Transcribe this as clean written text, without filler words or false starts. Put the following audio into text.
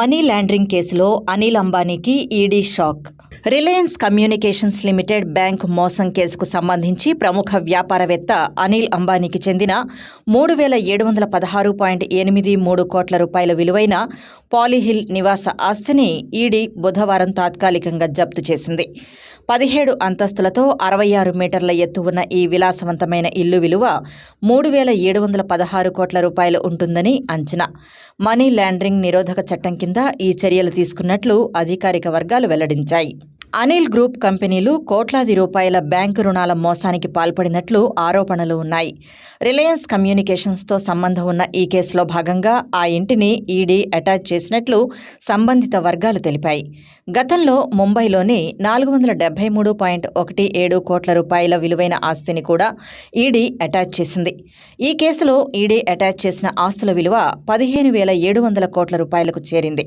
Money laundering కేసులో అనిల్ అంబానీకి ED shock. Reliance Communications Limited bank మోసం కేసుకు సంబంధించి ప్రముఖ వ్యాపారవేత్త అనిల్ అంబానీకి చెందిన 3,716.83 కోట్ల రూపాయల విలువైన పాలీహిల్ నివాస ఆస్తిని ఈడీ బుధవారం తాత్కాలికంగా జప్తు చేసింది. 17 అంతస్తులతో 66 మీటర్ల ఎత్తు ఉన్న ఈ విలాసవంతమైన ఇల్లు విలువ 3,716 కోట్ల రూపాయలు ఉంటుందని అంచనా. మనీ లాండరింగ్ నిరోధక చట్టం కింద ఈ చర్యలు తీసుకున్నట్లు అధికారిక వర్గాలు వెల్లడించాయి. అనిల్ గ్రూప్ కంపెనీలు కోట్లాది రూపాయల బ్యాంకు రుణాల మోసానికి పాల్పడినట్లు ఆరోపణలు ఉన్నాయి. రిలయన్స్ కమ్యూనికేషన్స్తో సంబంధం ఉన్న ఈ కేసులో భాగంగా ఆ ఇంటిని ఈడీ అటాచ్ చేసినట్లు సంబంధిత వర్గాలు తెలిపాయి. గతంలో ముంబైలోని 473.17 కోట్ల రూపాయల విలువైన ఆస్తిని కూడా ఈడీ అటాచ్ చేసింది. ఈ కేసులో ఈడీ అటాచ్ చేసిన ఆస్తుల విలువ 15,700 కోట్ల రూపాయలకు చేరింది.